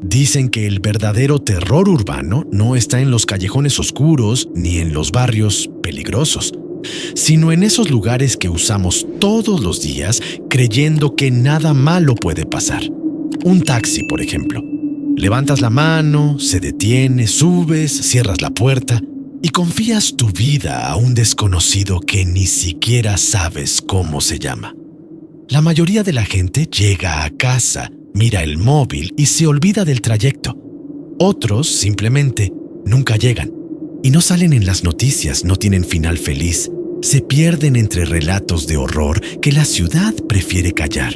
Dicen que el verdadero terror urbano no está en los callejones oscuros ni en los barrios peligrosos, sino en esos lugares que usamos todos los días creyendo que nada malo puede pasar. Un taxi, por ejemplo. Levantas la mano, se detiene, subes, cierras la puerta y confías tu vida a un desconocido que ni siquiera sabes cómo se llama. La mayoría de la gente llega a casa, mira el móvil y se olvida del trayecto. Otros simplemente nunca llegan y no salen en las noticias, no tienen final feliz. Se pierden entre relatos de horror que la ciudad prefiere callar.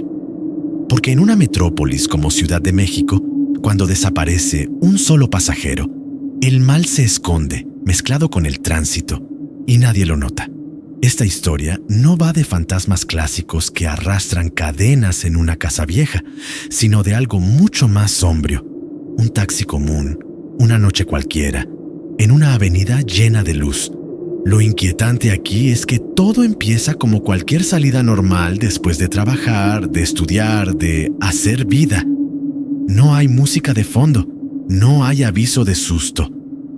Porque en una metrópolis como Ciudad de México, cuando desaparece un solo pasajero, el mal se esconde, mezclado con el tránsito, y nadie lo nota. Esta historia no va de fantasmas clásicos que arrastran cadenas en una casa vieja, sino de algo mucho más sombrío. Un taxi común, una noche cualquiera, en una avenida llena de luz. Lo inquietante aquí es que todo empieza como cualquier salida normal después de trabajar, de estudiar, de hacer vida. No hay música de fondo, no hay aviso de susto,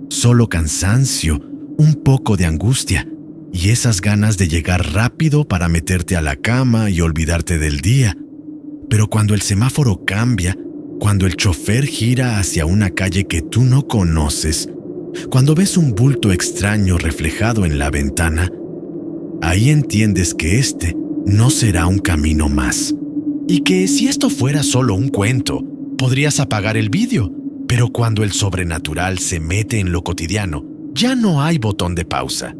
solo cansancio, un poco de angustia y esas ganas de llegar rápido para meterte a la cama y olvidarte del día. Pero cuando el semáforo cambia, cuando el chofer gira hacia una calle que tú no conoces, cuando ves un bulto extraño reflejado en la ventana, ahí entiendes que este no será un camino más. Y que si esto fuera solo un cuento, podrías apagar el vídeo, pero cuando el sobrenatural se mete en lo cotidiano, ya no hay botón de pausa.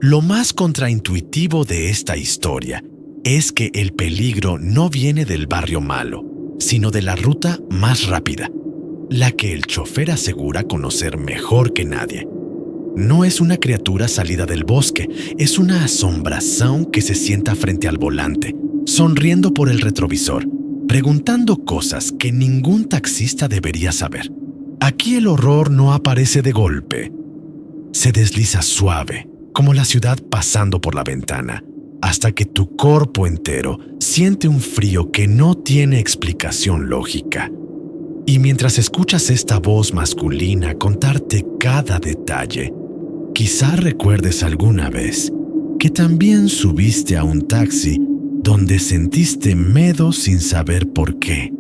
Lo más contraintuitivo de esta historia es que el peligro no viene del barrio malo, sino de la ruta más rápida, la que el chofer asegura conocer mejor que nadie. No es una criatura salida del bosque, es una asombración que se sienta frente al volante, sonriendo por el retrovisor, preguntando cosas que ningún taxista debería saber. Aquí el horror no aparece de golpe. Se desliza suave, como la ciudad pasando por la ventana, hasta que tu cuerpo entero siente un frío que no tiene explicación lógica. Y mientras escuchas esta voz masculina contarte cada detalle, quizá recuerdes alguna vez que también subiste a un taxi donde sentiste miedo sin saber por qué.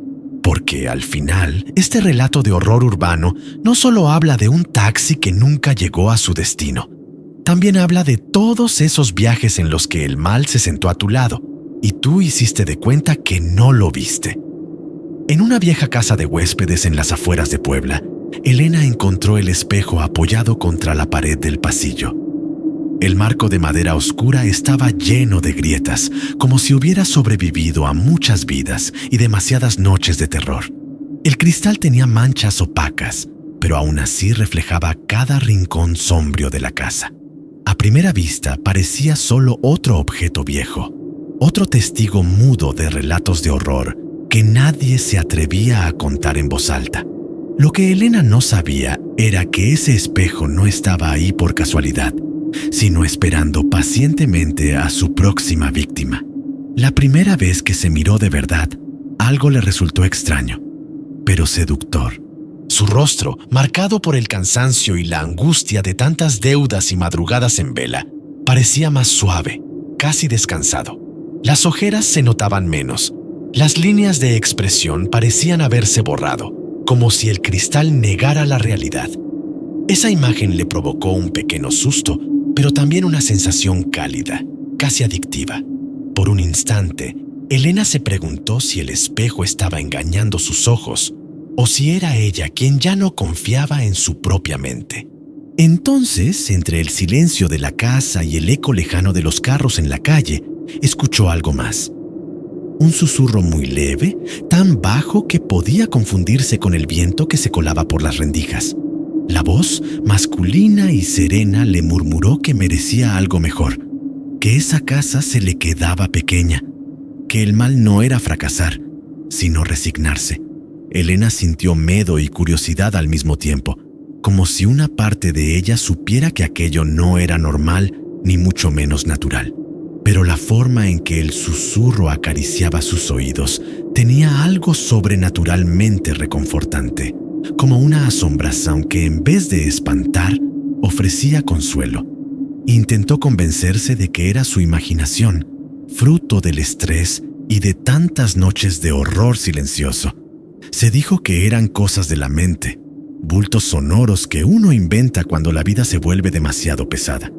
Porque al final, este relato de horror urbano no solo habla de un taxi que nunca llegó a su destino, también habla de todos esos viajes en los que el mal se sentó a tu lado y tú hiciste de cuenta que no lo viste. En una vieja casa de huéspedes en las afueras de Puebla, Elena encontró el espejo apoyado contra la pared del pasillo. El marco de madera oscura estaba lleno de grietas, como si hubiera sobrevivido a muchas vidas y demasiadas noches de terror. El cristal tenía manchas opacas, pero aún así reflejaba cada rincón sombrío de la casa. A primera vista parecía solo otro objeto viejo, otro testigo mudo de relatos de horror que nadie se atrevía a contar en voz alta. Lo que Elena no sabía era que ese espejo no estaba ahí por casualidad, sino esperando pacientemente a su próxima víctima. La primera vez que se miró de verdad, algo le resultó extraño, pero seductor. Su rostro, marcado por el cansancio y la angustia de tantas deudas y madrugadas en vela, parecía más suave, casi descansado. Las ojeras se notaban menos. Las líneas de expresión parecían haberse borrado, como si el cristal negara la realidad. Esa imagen le provocó un pequeño susto, pero también una sensación cálida, casi adictiva. Por un instante, Elena se preguntó si el espejo estaba engañando sus ojos o si era ella quien ya no confiaba en su propia mente. Entonces, entre el silencio de la casa y el eco lejano de los carros en la calle, escuchó algo más. Un susurro muy leve, tan bajo que podía confundirse con el viento que se colaba por las rendijas. La voz, masculina y serena, le murmuró que merecía algo mejor, que esa casa se le quedaba pequeña, que el mal no era fracasar, sino resignarse. Elena sintió miedo y curiosidad al mismo tiempo, como si una parte de ella supiera que aquello no era normal, ni mucho menos natural. pero la forma en que el susurro acariciaba sus oídos tenía algo sobrenaturalmente reconfortante, como una asombración que en vez de espantar, ofrecía consuelo. Intentó convencerse de que era su imaginación, fruto del estrés y de tantas noches de horror silencioso. Se dijo que eran cosas de la mente, bultos sonoros que uno inventa cuando la vida se vuelve demasiado pesada.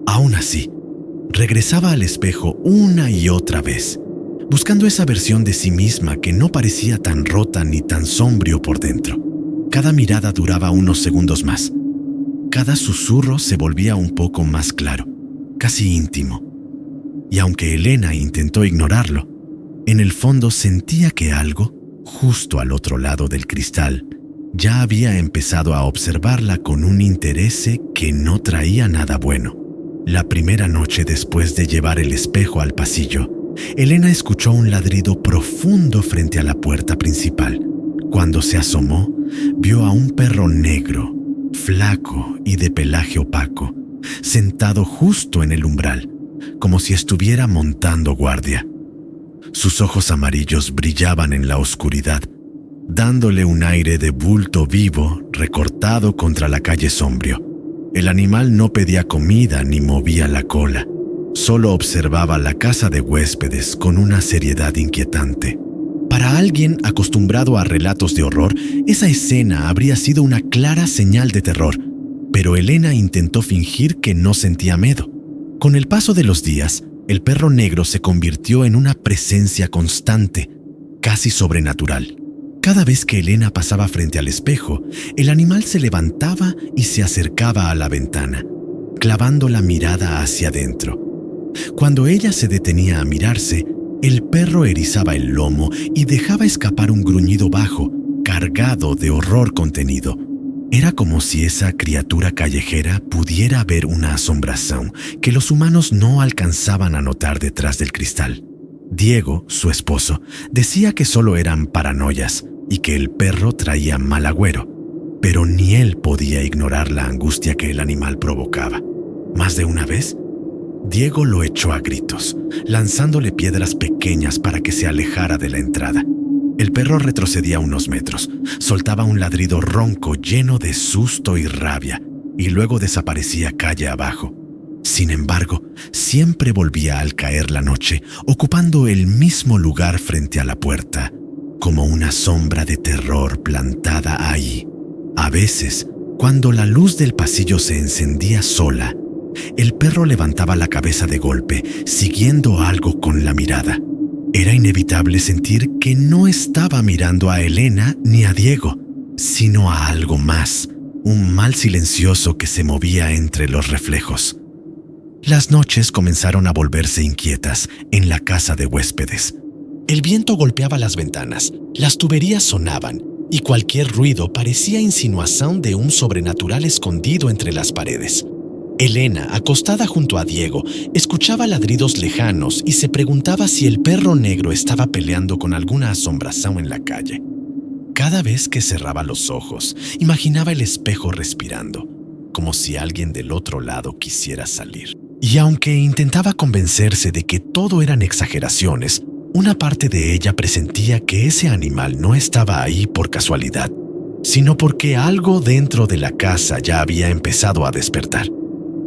Aún así, regresaba al espejo una y otra vez, buscando esa versión de sí misma que no parecía tan rota ni tan sombrío por dentro. Cada mirada duraba unos segundos más. Cada susurro se volvía un poco más claro, casi íntimo. Y aunque Elena intentó ignorarlo, en el fondo sentía que algo, justo al otro lado del cristal, ya había empezado a observarla con un interés que no traía nada bueno. La primera noche después de llevar el espejo al pasillo, Elena escuchó un ladrido profundo frente a la puerta principal. Cuando se asomó, vio a un perro negro, flaco y de pelaje opaco, sentado justo en el umbral, como si estuviera montando guardia. Sus ojos amarillos brillaban en la oscuridad, dándole un aire de bulto vivo recortado contra la calle sombrío. El animal no pedía comida ni movía la cola, solo observaba la casa de huéspedes con una seriedad inquietante. Para alguien acostumbrado a relatos de horror, esa escena habría sido una clara señal de terror, pero Elena intentó fingir que no sentía miedo. Con el paso de los días, el perro negro se convirtió en una presencia constante, casi sobrenatural. Cada vez que Elena pasaba frente al espejo, el animal se levantaba y se acercaba a la ventana, clavando la mirada hacia adentro. Cuando ella se detenía a mirarse, el perro erizaba el lomo y dejaba escapar un gruñido bajo, cargado de horror contenido. Era como si esa criatura callejera pudiera ver una asombración que los humanos no alcanzaban a notar detrás del cristal. Diego, su esposo, decía que solo eran paranoias y que el perro traía mal agüero, pero ni él podía ignorar la angustia que el animal provocaba. Más de una vez, Diego lo echó a gritos, lanzándole piedras pequeñas para que se alejara de la entrada. El perro retrocedía unos metros, soltaba un ladrido ronco lleno de susto y rabia, y luego desaparecía calle abajo. Sin embargo, siempre volvía al caer la noche, ocupando el mismo lugar frente a la puerta, como una sombra de terror plantada ahí. A veces, cuando la luz del pasillo se encendía sola, el perro levantaba la cabeza de golpe, siguiendo algo con la mirada. Era inevitable sentir que no estaba mirando a Elena ni a Diego, sino a algo más, un mal silencioso que se movía entre los reflejos. Las noches comenzaron a volverse inquietas en la casa de huéspedes. El viento golpeaba las ventanas, las tuberías sonaban, y cualquier ruido parecía insinuación de un sobrenatural escondido entre las paredes. Elena, acostada junto a Diego, escuchaba ladridos lejanos y se preguntaba si el perro negro estaba peleando con alguna asombración en la calle. Cada vez que cerraba los ojos, imaginaba el espejo respirando, como si alguien del otro lado quisiera salir. Y aunque intentaba convencerse de que todo eran exageraciones, una parte de ella presentía que ese animal no estaba ahí por casualidad, sino porque algo dentro de la casa ya había empezado a despertar.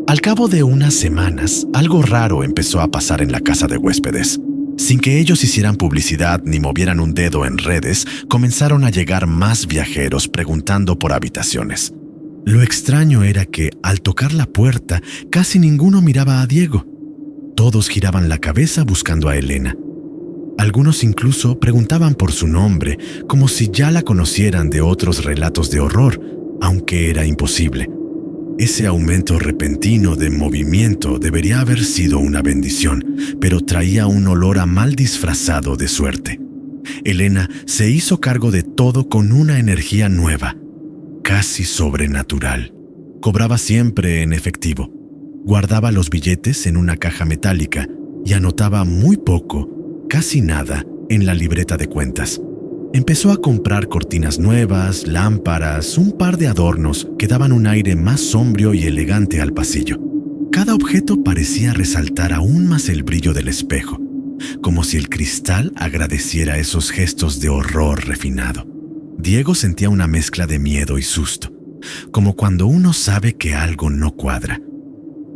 Al cabo de unas semanas, algo raro empezó a pasar en la casa de huéspedes. Sin que ellos hicieran publicidad ni movieran un dedo en redes, comenzaron a llegar más viajeros preguntando por habitaciones. Lo extraño era que, al tocar la puerta, casi ninguno miraba a Diego. Todos giraban la cabeza buscando a Elena. Algunos incluso preguntaban por su nombre, como si ya la conocieran de otros relatos de horror, aunque era imposible. Ese aumento repentino de movimiento debería haber sido una bendición, pero traía un olor a mal disfrazado de suerte. Elena se hizo cargo de todo con una energía nueva, casi sobrenatural. Cobraba siempre en efectivo. Guardaba los billetes en una caja metálica y anotaba muy poco, casi nada, en la libreta de cuentas. Empezó a comprar cortinas nuevas, lámparas, un par de adornos que daban un aire más sombrío y elegante al pasillo. Cada objeto parecía resaltar aún más el brillo del espejo, como si el cristal agradeciera esos gestos de horror refinado. Diego sentía una mezcla de miedo y susto, como cuando uno sabe que algo no cuadra,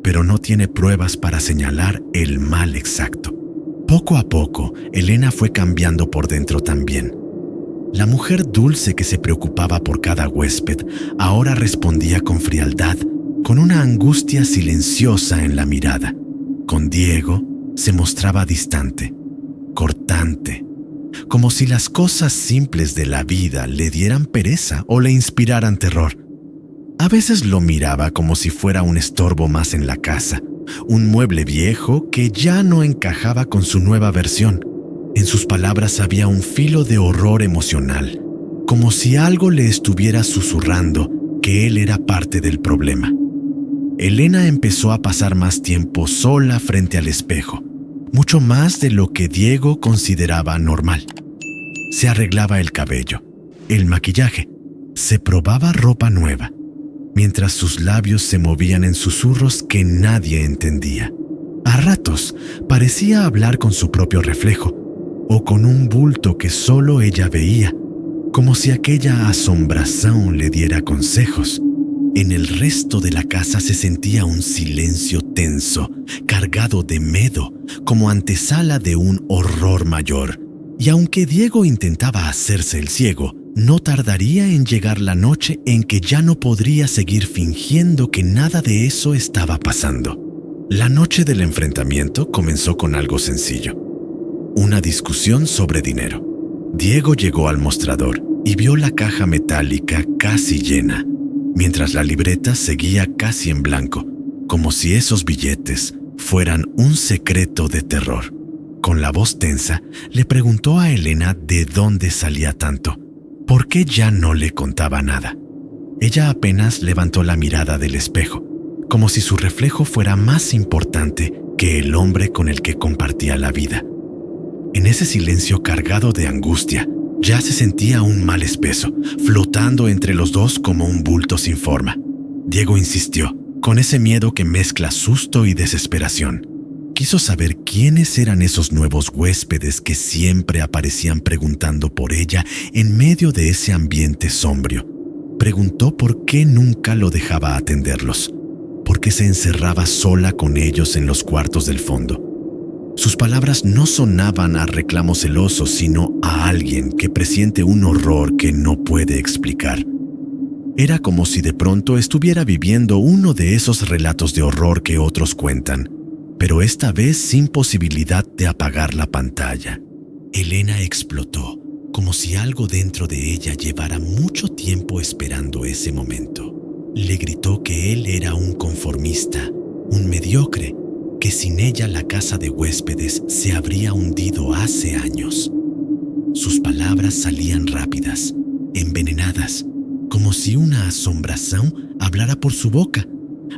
pero no tiene pruebas para señalar el mal exacto. Poco a poco, Elena fue cambiando por dentro también. La mujer dulce que se preocupaba por cada huésped ahora respondía con frialdad, con una angustia silenciosa en la mirada. Con Diego se mostraba distante, cortante, como si las cosas simples de la vida le dieran pereza o le inspiraran terror. A veces lo miraba como si fuera un estorbo más en la casa, un mueble viejo que ya no encajaba con su nueva versión. En sus palabras había un filo de horror emocional, como si algo le estuviera susurrando que él era parte del problema. Elena empezó a pasar más tiempo sola frente al espejo, mucho más de lo que Diego consideraba normal. Se arreglaba el cabello, el maquillaje, se probaba ropa nueva, mientras sus labios se movían en susurros que nadie entendía. A ratos parecía hablar con su propio reflejo, o con un bulto que solo ella veía, como si aquella asombración le diera consejos. En el resto de la casa se sentía un silencio tenso, cargado de miedo, como antesala de un horror mayor. Y aunque Diego intentaba hacerse el ciego, no tardaría en llegar la noche en que ya no podría seguir fingiendo que nada de eso estaba pasando. La noche del enfrentamiento comenzó con algo sencillo: una discusión sobre dinero. Diego llegó al mostrador y vio la caja metálica casi llena, mientras la libreta seguía casi en blanco, como si esos billetes fueran un secreto de terror. Con la voz tensa, le preguntó a Elena de dónde salía tanto, por qué ya no le contaba nada. Ella apenas levantó la mirada del espejo, como si su reflejo fuera más importante que el hombre con el que compartía la vida. En ese silencio cargado de angustia, ya se sentía un mal espeso, flotando entre los dos como un bulto sin forma. Diego insistió, con ese miedo que mezcla susto y desesperación. Quiso saber quiénes eran esos nuevos huéspedes que siempre aparecían preguntando por ella en medio de ese ambiente sombrío. Preguntó por qué nunca lo dejaba atenderlos, por qué se encerraba sola con ellos en los cuartos del fondo. Sus palabras no sonaban a reclamo celoso, sino a alguien que presiente un horror que no puede explicar. Era como si de pronto estuviera viviendo uno de esos relatos de horror que otros cuentan, pero esta vez sin posibilidad de apagar la pantalla. Elena explotó, como si algo dentro de ella llevara mucho tiempo esperando ese momento. Le gritó que él era un conformista, un mediocre, que sin ella la casa de huéspedes se habría hundido hace años. Sus palabras salían rápidas, envenenadas, como si una asombración hablara por su boca,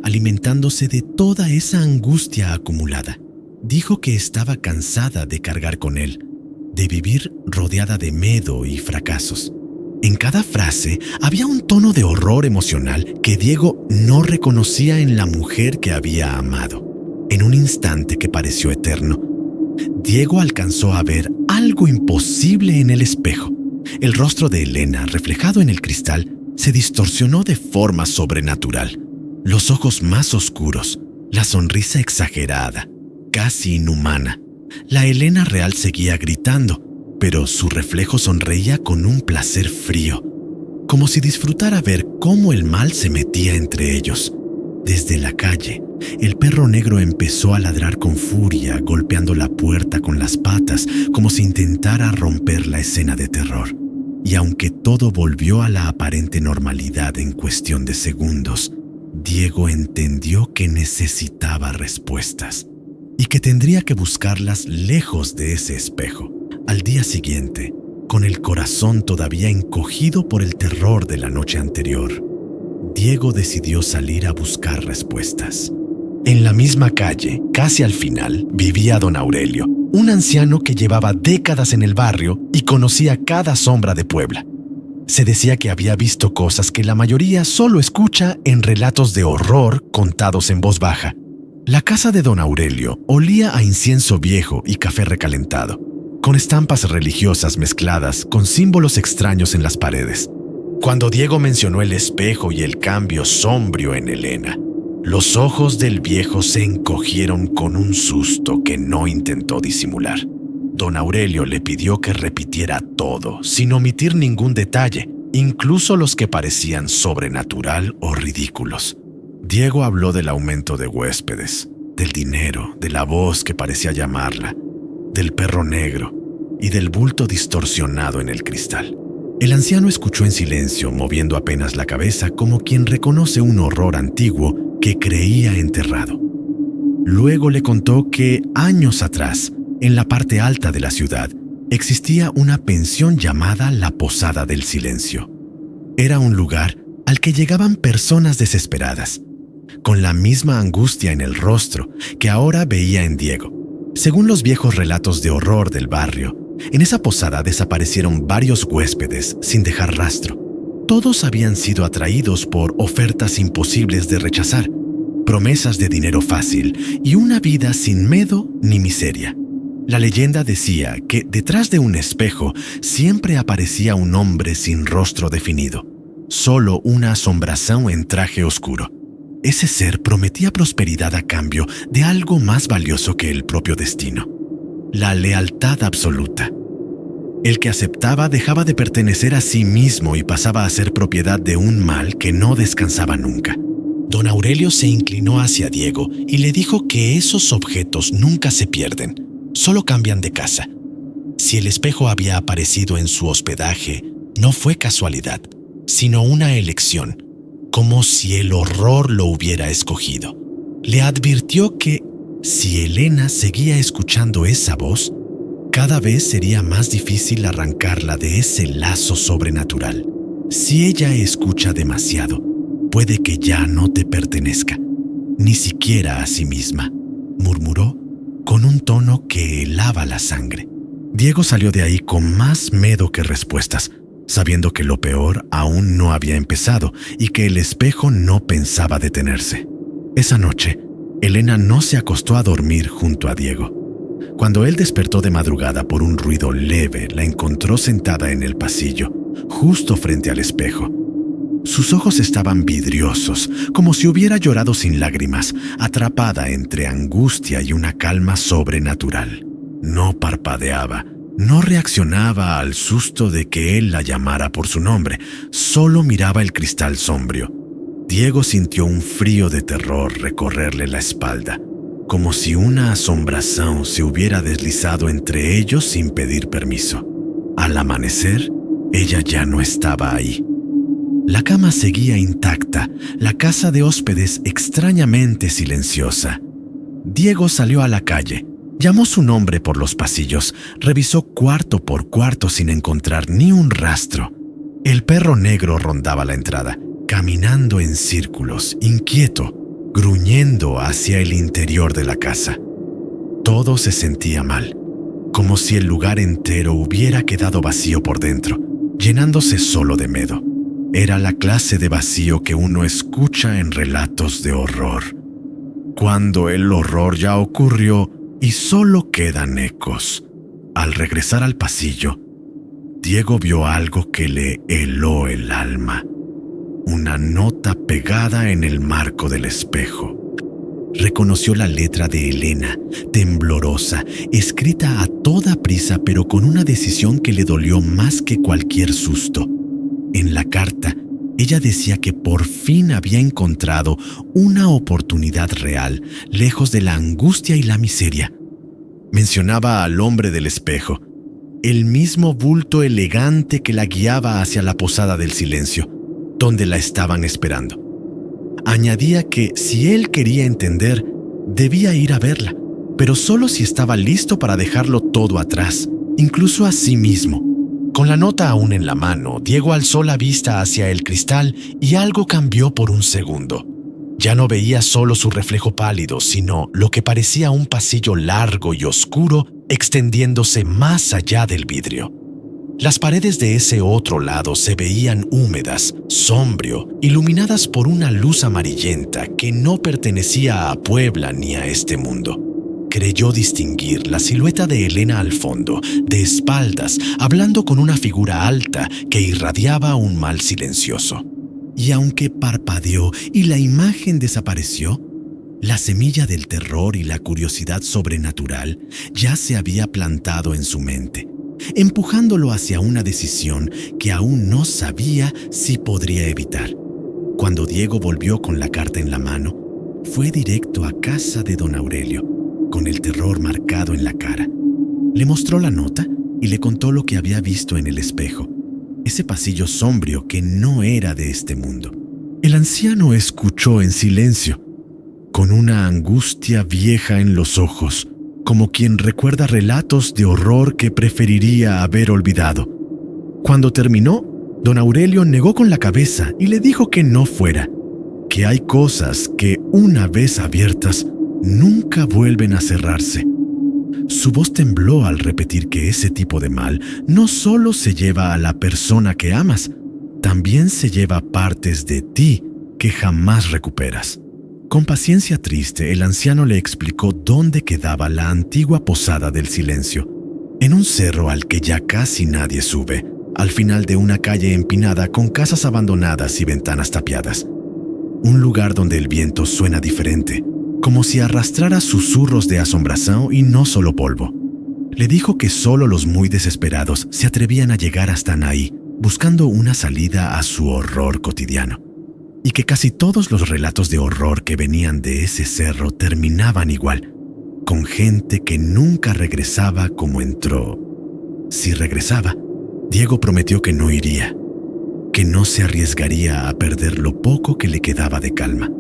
alimentándose de toda esa angustia acumulada. Dijo que estaba cansada de cargar con él, de vivir rodeada de miedo y fracasos. En cada frase había un tono de horror emocional que Diego no reconocía en la mujer que había amado. En un instante que pareció eterno, Diego alcanzó a ver algo imposible en el espejo. El rostro de Elena, reflejado en el cristal, se distorsionó de forma sobrenatural. Los ojos más oscuros, la sonrisa exagerada, casi inhumana. La Elena real seguía gritando, pero su reflejo sonreía con un placer frío, como si disfrutara ver cómo el mal se metía entre ellos. Desde la calle, el perro negro empezó a ladrar con furia, golpeando la puerta con las patas, como si intentara romper la escena de terror. Y aunque todo volvió a la aparente normalidad en cuestión de segundos, Diego entendió que necesitaba respuestas y que tendría que buscarlas lejos de ese espejo. Al día siguiente, con el corazón todavía encogido por el terror de la noche anterior, Diego decidió salir a buscar respuestas. En la misma calle, casi al final, vivía don Aurelio, un anciano que llevaba décadas en el barrio y conocía cada sombra de Puebla. Se decía que había visto cosas que la mayoría solo escucha en relatos de horror contados en voz baja. La casa de don Aurelio olía a incienso viejo y café recalentado, con estampas religiosas mezcladas con símbolos extraños en las paredes. Cuando Diego mencionó el espejo y el cambio sombrío en Elena, los ojos del viejo se encogieron con un susto que no intentó disimular. Don Aurelio le pidió que repitiera todo, sin omitir ningún detalle, incluso los que parecían sobrenatural o ridículos. Diego habló del aumento de huéspedes, del dinero, de la voz que parecía llamarla, del perro negro y del bulto distorsionado en el cristal. El anciano escuchó en silencio, moviendo apenas la cabeza como quien reconoce un horror antiguo que creía enterrado. Luego le contó que años atrás, en la parte alta de la ciudad, existía una pensión llamada la Posada del Silencio. Era un lugar al que llegaban personas desesperadas, con la misma angustia en el rostro que ahora veía en Diego. Según los viejos relatos de horror del barrio, en esa posada desaparecieron varios huéspedes sin dejar rastro. Todos habían sido atraídos por ofertas imposibles de rechazar, promesas de dinero fácil y una vida sin miedo ni miseria. La leyenda decía que detrás de un espejo siempre aparecía un hombre sin rostro definido, solo una asombración en traje oscuro. Ese ser prometía prosperidad a cambio de algo más valioso que el propio destino: la lealtad absoluta. El que aceptaba dejaba de pertenecer a sí mismo y pasaba a ser propiedad de un mal que no descansaba nunca. Don Aurelio se inclinó hacia Diego y le dijo que esos objetos nunca se pierden, solo cambian de casa. Si el espejo había aparecido en su hospedaje, no fue casualidad, sino una elección, como si el horror lo hubiera escogido. Le advirtió que, si Elena seguía escuchando esa voz, cada vez sería más difícil arrancarla de ese lazo sobrenatural. Si ella escucha demasiado, puede que ya no te pertenezca, ni siquiera a sí misma, murmuró con un tono que helaba la sangre. Diego salió de ahí con más miedo que respuestas, sabiendo que lo peor aún no había empezado y que el espejo no pensaba detenerse. Esa noche, Elena no se acostó a dormir junto a Diego. Cuando él despertó de madrugada por un ruido leve, la encontró sentada en el pasillo, justo frente al espejo. Sus ojos estaban vidriosos, como si hubiera llorado sin lágrimas, atrapada entre angustia y una calma sobrenatural. No parpadeaba, no reaccionaba al susto de que él la llamara por su nombre, solo miraba el cristal sombrío. Diego sintió un frío de terror recorrerle la espalda, como si una asombración se hubiera deslizado entre ellos sin pedir permiso. Al amanecer, ella ya no estaba ahí. La cama seguía intacta, la casa de hóspedes extrañamente silenciosa. Diego salió a la calle, llamó su nombre por los pasillos, revisó cuarto por cuarto sin encontrar ni un rastro. El perro negro rondaba la entrada, caminando en círculos, inquieto, gruñendo hacia el interior de la casa. Todo se sentía mal, como si el lugar entero hubiera quedado vacío por dentro, llenándose solo de miedo. Era la clase de vacío que uno escucha en relatos de horror, cuando el horror ya ocurrió y solo quedan ecos. Al regresar al pasillo, Diego vio algo que le heló el alma: una nota pegada en el marco del espejo. Reconoció la letra de Elena, temblorosa, escrita a toda prisa pero con una decisión que le dolió más que cualquier susto. En la carta, ella decía que por fin había encontrado una oportunidad real, lejos de la angustia y la miseria. Mencionaba al hombre del espejo, el mismo bulto elegante que la guiaba hacia la Posada del Silencio, donde la estaban esperando. Añadía que si él quería entender, debía ir a verla, pero solo si estaba listo para dejarlo todo atrás, incluso a sí mismo. Con la nota aún en la mano, Diego alzó la vista hacia el cristal y algo cambió por un segundo. Ya no veía solo su reflejo pálido, sino lo que parecía un pasillo largo y oscuro extendiéndose más allá del vidrio. Las paredes de ese otro lado se veían húmedas, sombrio, iluminadas por una luz amarillenta que no pertenecía a Puebla ni a este mundo. Creyó distinguir la silueta de Elena al fondo, de espaldas, hablando con una figura alta que irradiaba un mal silencioso. Y aunque parpadeó y la imagen desapareció, la semilla del terror y la curiosidad sobrenatural ya se había plantado en su mente, empujándolo hacia una decisión que aún no sabía si podría evitar. Cuando Diego volvió con la carta en la mano, fue directo a casa de don Aurelio, con el terror marcado en la cara. Le mostró la nota y le contó lo que había visto en el espejo, ese pasillo sombrío que no era de este mundo. El anciano escuchó en silencio, con una angustia vieja en los ojos, como quien recuerda relatos de horror que preferiría haber olvidado. Cuando terminó, don Aurelio negó con la cabeza y le dijo que no fuera, que hay cosas que, una vez abiertas, nunca vuelven a cerrarse. Su voz tembló al repetir que ese tipo de mal no solo se lleva a la persona que amas, también se lleva partes de ti que jamás recuperas. Con paciencia triste, el anciano le explicó dónde quedaba la antigua Posada del Silencio, en un cerro al que ya casi nadie sube, al final de una calle empinada con casas abandonadas y ventanas tapiadas. Un lugar donde el viento suena diferente, como si arrastrara susurros de asombración y no solo polvo. Le dijo que solo los muy desesperados se atrevían a llegar hasta ahí, buscando una salida a su horror cotidiano, y que casi todos los relatos de horror que venían de ese cerro terminaban igual, con gente que nunca regresaba como entró. Si regresaba, Diego prometió que no iría, que no se arriesgaría a perder lo poco que le quedaba de calma,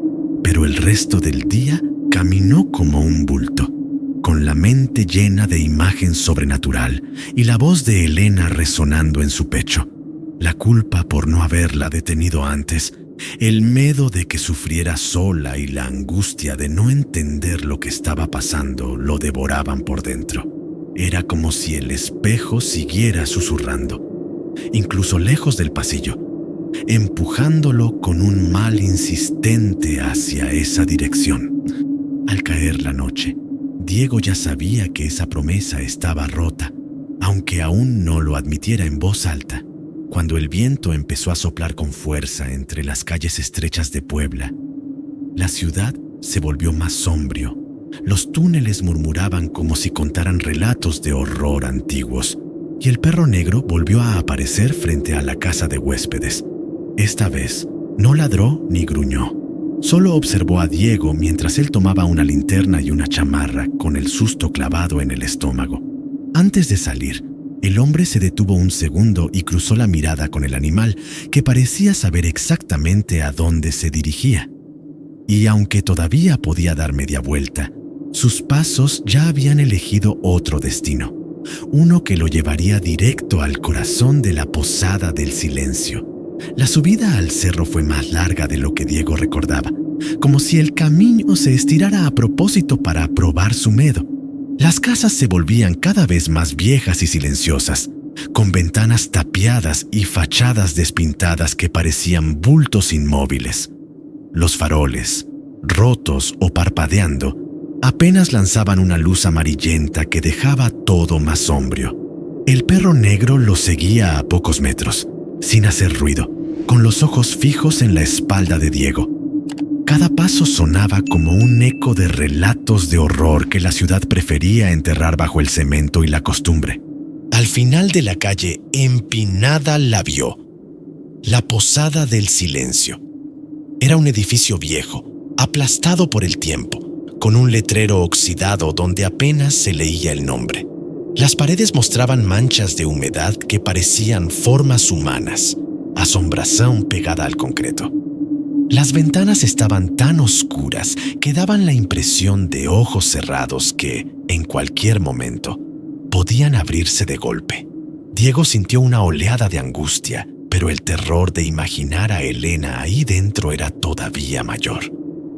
pero el resto del día caminó como un bulto, con la mente llena de imagen sobrenatural y la voz de Elena resonando en su pecho. La culpa por no haberla detenido antes, el miedo de que sufriera sola y la angustia de no entender lo que estaba pasando lo devoraban por dentro. Era como si el espejo siguiera susurrando, incluso lejos del pasillo, empujándolo con un mal insistente hacia esa dirección. Al caer la noche, Diego ya sabía que esa promesa estaba rota, aunque aún no lo admitiera en voz alta. Cuando el viento empezó a soplar con fuerza entre las calles estrechas de Puebla, la ciudad se volvió más sombrío. Los túneles murmuraban como si contaran relatos de horror antiguos, y el perro negro volvió a aparecer frente a la casa de huéspedes. Esta vez no ladró ni gruñó. Solo observó a Diego mientras él tomaba una linterna y una chamarra con el susto clavado en el estómago. Antes de salir, el hombre se detuvo un segundo y cruzó la mirada con el animal, que parecía saber exactamente a dónde se dirigía. Y aunque todavía podía dar media vuelta, sus pasos ya habían elegido otro destino, uno que lo llevaría directo al corazón de la Posada del Silencio. La subida al cerro fue más larga de lo que Diego recordaba, como si el camino se estirara a propósito para probar su miedo. Las casas se volvían cada vez más viejas y silenciosas, con ventanas tapiadas y fachadas despintadas que parecían bultos inmóviles. Los faroles, rotos o parpadeando, apenas lanzaban una luz amarillenta que dejaba todo más sombrío. El perro negro lo seguía a pocos metros, sin hacer ruido, con los ojos fijos en la espalda de Diego. Cada paso sonaba como un eco de relatos de horror que la ciudad prefería enterrar bajo el cemento y la costumbre. Al final de la calle empinada la vio. La Posada del Silencio. Era un edificio viejo, aplastado por el tiempo, con un letrero oxidado donde apenas se leía el nombre. Las paredes mostraban manchas de humedad que parecían formas humanas, asombración pegada al concreto. Las ventanas estaban tan oscuras que daban la impresión de ojos cerrados que, en cualquier momento, podían abrirse de golpe. Diego sintió una oleada de angustia, pero el terror de imaginar a Elena ahí dentro era todavía mayor.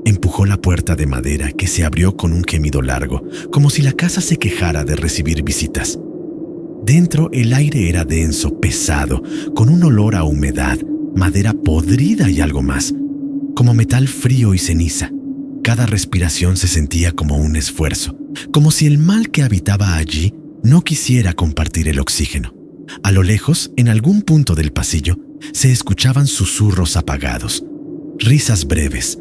Empujó la puerta de madera que se abrió con un gemido largo, como si la casa se quejara de recibir visitas. Dentro el aire era denso, pesado, con un olor a humedad, madera podrida y algo más, como metal frío y ceniza. Cada respiración se sentía como un esfuerzo, como si el mal que habitaba allí no quisiera compartir el oxígeno. A lo lejos, en algún punto del pasillo, se escuchaban susurros apagados, risas breves,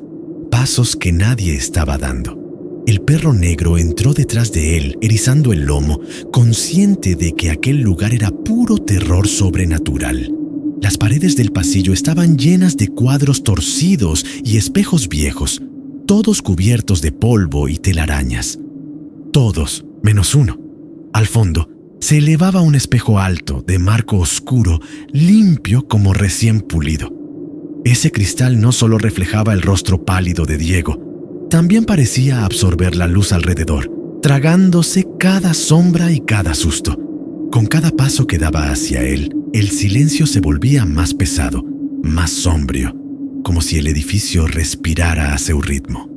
pasos que nadie estaba dando. El perro negro entró detrás de él, erizando el lomo, consciente de que aquel lugar era puro terror sobrenatural. Las paredes del pasillo estaban llenas de cuadros torcidos y espejos viejos, todos cubiertos de polvo y telarañas. Todos, menos uno. Al fondo, se elevaba un espejo alto, de marco oscuro, limpio como recién pulido. Ese cristal no solo reflejaba el rostro pálido de Diego, también parecía absorber la luz alrededor, tragándose cada sombra y cada susto. Con cada paso que daba hacia él, el silencio se volvía más pesado, más sombrio, como si el edificio respirara a su ritmo.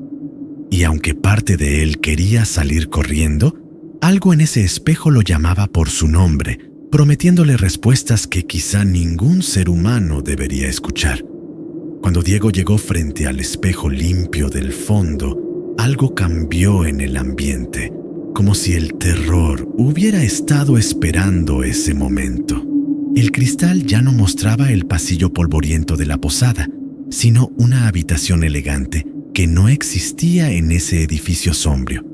Y aunque parte de él quería salir corriendo, algo en ese espejo lo llamaba por su nombre, prometiéndole respuestas que quizá ningún ser humano debería escuchar. Cuando Diego llegó frente al espejo limpio del fondo, algo cambió en el ambiente, como si el terror hubiera estado esperando ese momento. El cristal ya no mostraba el pasillo polvoriento de la posada, sino una habitación elegante que no existía en ese edificio sombrio.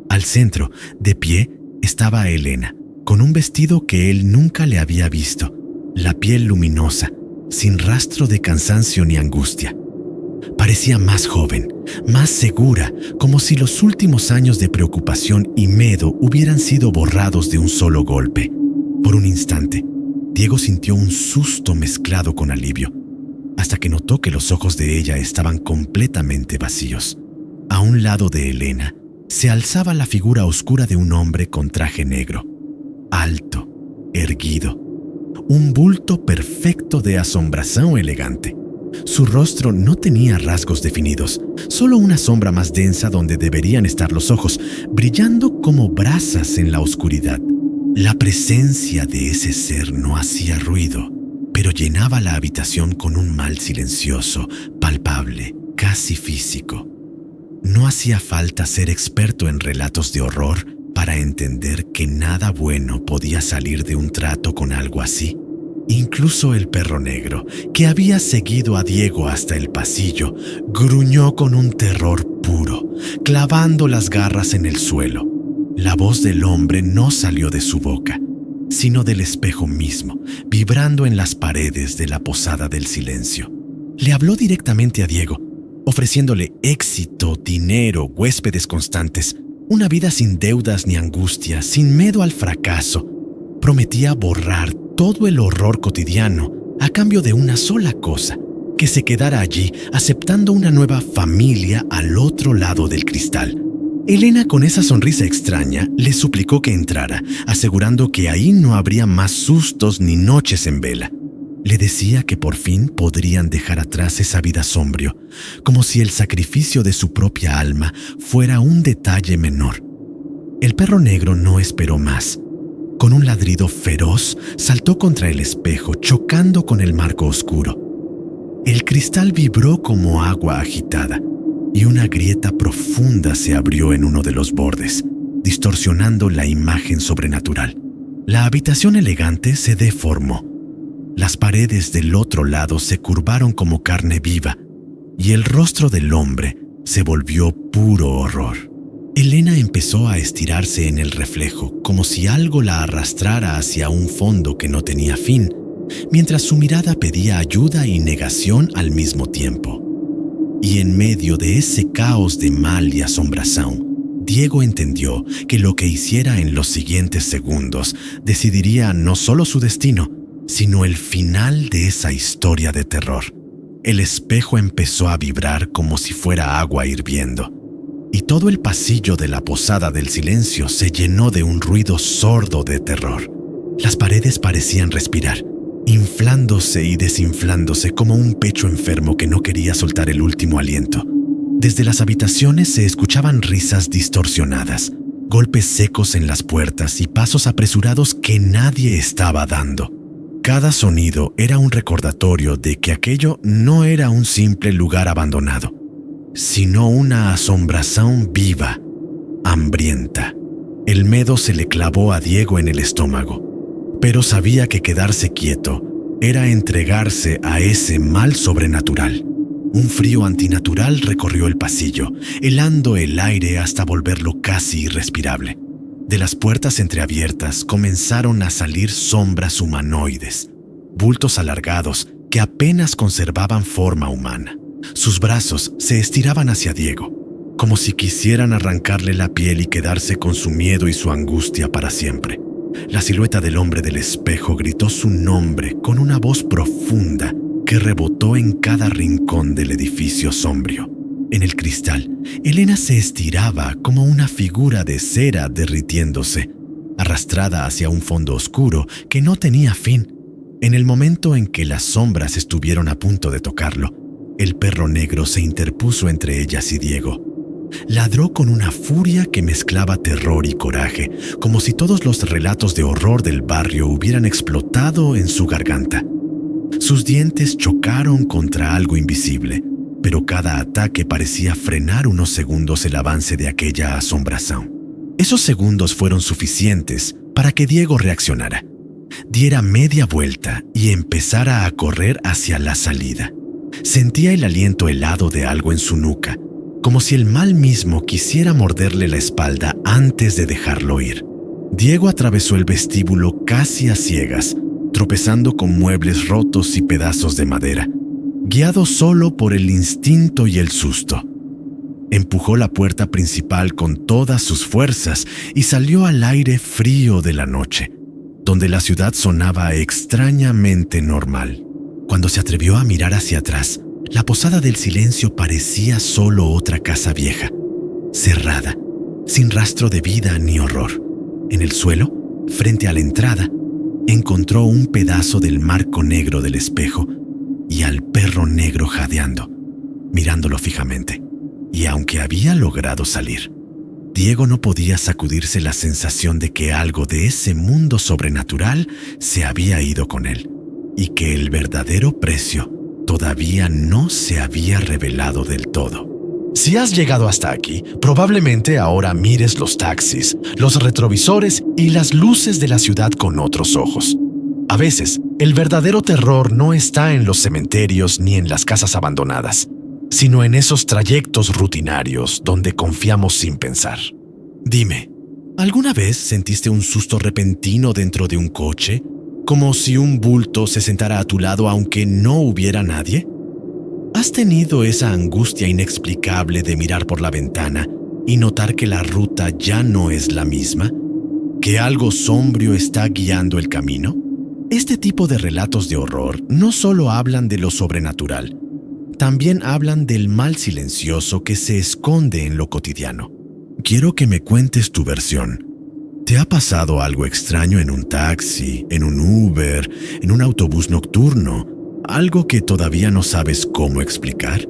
Al centro, de pie, estaba Elena, con un vestido que él nunca le había visto, la piel luminosa, sin rastro de cansancio ni angustia. Parecía más joven, más segura, como si los últimos años de preocupación y miedo hubieran sido borrados de un solo golpe. Por un instante, Diego sintió un susto mezclado con alivio, hasta que notó que los ojos de ella estaban completamente vacíos. A un lado de Elena, se alzaba la figura oscura de un hombre con traje negro, alto, erguido, un bulto perfecto de asombración elegante. Su rostro no tenía rasgos definidos, solo una sombra más densa donde deberían estar los ojos, brillando como brasas en la oscuridad. La presencia de ese ser no hacía ruido, pero llenaba la habitación con un mal silencioso, palpable, casi físico. No hacía falta ser experto en relatos de horror para entender que nada bueno podía salir de un trato con algo así. Incluso el perro negro, que había seguido a Diego hasta el pasillo, gruñó con un terror puro, clavando las garras en el suelo. La voz del hombre no salió de su boca, sino del espejo mismo, vibrando en las paredes de la posada del silencio. Le habló directamente a Diego, ofreciéndole éxito, dinero, huéspedes constantes, una vida sin deudas ni angustia, sin miedo al fracaso. Prometía borrar todo el horror cotidiano a cambio de una sola cosa, que se quedara allí aceptando una nueva familia al otro lado del cristal. Elena, con esa sonrisa extraña, le suplicó que entrara, asegurando que ahí no habría más sustos ni noches en vela. Le decía que por fin podrían dejar atrás esa vida sombrio, como si el sacrificio de su propia alma fuera un detalle menor. El perro negro no esperó más. Con un ladrido feroz, saltó contra el espejo, chocando con el marco oscuro. El cristal vibró como agua agitada, y una grieta profunda se abrió en uno de los bordes, distorsionando la imagen sobrenatural. La habitación elegante se deformó. Las paredes del otro lado se curvaron como carne viva, y el rostro del hombre se volvió puro horror. Elena empezó a estirarse en el reflejo, como si algo la arrastrara hacia un fondo que no tenía fin, mientras su mirada pedía ayuda y negación al mismo tiempo. Y en medio de ese caos de mal y asombración, Diego entendió que lo que hiciera en los siguientes segundos decidiría no solo su destino, sino el final de esa historia de terror. El espejo empezó a vibrar como si fuera agua hirviendo, y todo el pasillo de la posada del silencio se llenó de un ruido sordo de terror. Las paredes parecían respirar, inflándose y desinflándose como un pecho enfermo que no quería soltar el último aliento. Desde las habitaciones se escuchaban risas distorsionadas, golpes secos en las puertas y pasos apresurados que nadie estaba dando. Cada sonido era un recordatorio de que aquello no era un simple lugar abandonado, sino una asombración viva, hambrienta. El miedo se le clavó a Diego en el estómago, pero sabía que quedarse quieto era entregarse a ese mal sobrenatural. Un frío antinatural recorrió el pasillo, helando el aire hasta volverlo casi irrespirable. De las puertas entreabiertas comenzaron a salir sombras humanoides, bultos alargados que apenas conservaban forma humana. Sus brazos se estiraban hacia Diego, como si quisieran arrancarle la piel y quedarse con su miedo y su angustia para siempre. La silueta del hombre del espejo gritó su nombre con una voz profunda que rebotó en cada rincón del edificio sombrío. En el cristal, Elena se estiraba como una figura de cera derritiéndose, arrastrada hacia un fondo oscuro que no tenía fin. En el momento en que las sombras estuvieron a punto de tocarlo, el perro negro se interpuso entre ellas y Diego. Ladró con una furia que mezclaba terror y coraje, como si todos los relatos de horror del barrio hubieran explotado en su garganta. Sus dientes chocaron contra algo invisible, pero cada ataque parecía frenar unos segundos el avance de aquella asombración. Esos segundos fueron suficientes para que Diego reaccionara, diera media vuelta y empezara a correr hacia la salida. Sentía el aliento helado de algo en su nuca, como si el mal mismo quisiera morderle la espalda antes de dejarlo ir. Diego atravesó el vestíbulo casi a ciegas, tropezando con muebles rotos y pedazos de madera, guiado solo por el instinto y el susto. Empujó la puerta principal con todas sus fuerzas y salió al aire frío de la noche, donde la ciudad sonaba extrañamente normal. Cuando se atrevió a mirar hacia atrás, la posada del silencio parecía solo otra casa vieja, cerrada, sin rastro de vida ni horror. En el suelo, frente a la entrada, encontró un pedazo del marco negro del espejo y al perro negro jadeando, mirándolo fijamente. Y aunque había logrado salir, Diego no podía sacudirse la sensación de que algo de ese mundo sobrenatural se había ido con él, y que el verdadero precio todavía no se había revelado del todo. Si has llegado hasta aquí, probablemente ahora mires los taxis, los retrovisores y las luces de la ciudad con otros ojos. A veces, el verdadero terror no está en los cementerios ni en las casas abandonadas, sino en esos trayectos rutinarios donde confiamos sin pensar. Dime, ¿alguna vez sentiste un susto repentino dentro de un coche? Como si un bulto se sentara a tu lado aunque no hubiera nadie. ¿Has tenido esa angustia inexplicable de mirar por la ventana y notar que la ruta ya no es la misma? ¿Que algo sombrío está guiando el camino? Este tipo de relatos de horror no solo hablan de lo sobrenatural, también hablan del mal silencioso que se esconde en lo cotidiano. Quiero que me cuentes tu versión. ¿Te ha pasado algo extraño en un taxi, en un Uber, en un autobús nocturno? ¿Algo que todavía no sabes cómo explicar?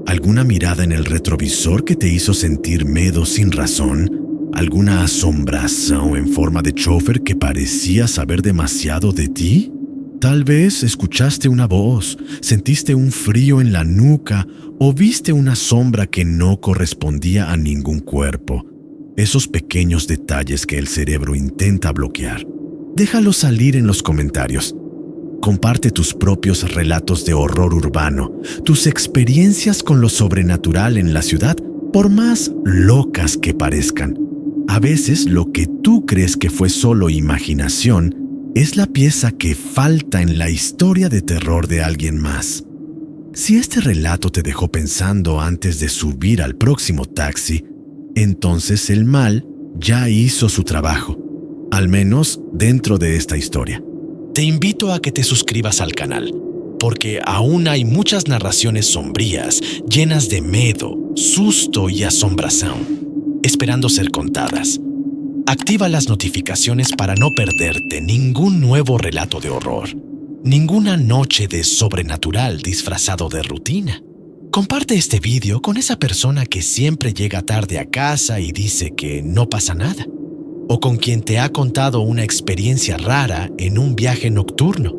¿Alguna mirada en el retrovisor que te hizo sentir miedo sin razón? ¿Alguna asombración en forma de chofer que parecía saber demasiado de ti? Tal vez escuchaste una voz, sentiste un frío en la nuca o viste una sombra que no correspondía a ningún cuerpo. Esos pequeños detalles que el cerebro intenta bloquear. Déjalos salir en los comentarios. Comparte tus propios relatos de horror urbano, tus experiencias con lo sobrenatural en la ciudad, por más locas que parezcan. A veces lo que tú crees que fue solo imaginación es la pieza que falta en la historia de terror de alguien más. Si este relato te dejó pensando antes de subir al próximo taxi, entonces el mal ya hizo su trabajo, al menos dentro de esta historia. Te invito a que te suscribas al canal, porque aún hay muchas narraciones sombrías, llenas de miedo, susto y asombración, esperando ser contadas. Activa las notificaciones para no perderte ningún nuevo relato de horror, ninguna noche de sobrenatural disfrazado de rutina. Comparte este video con esa persona que siempre llega tarde a casa y dice que no pasa nada. o con quien te ha contado una experiencia rara en un viaje nocturno.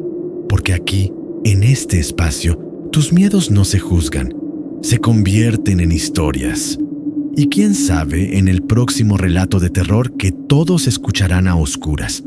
Porque aquí, en este espacio, tus miedos no se juzgan, se convierten en historias. Y quién sabe en el próximo relato de terror que todos escucharán a oscuras.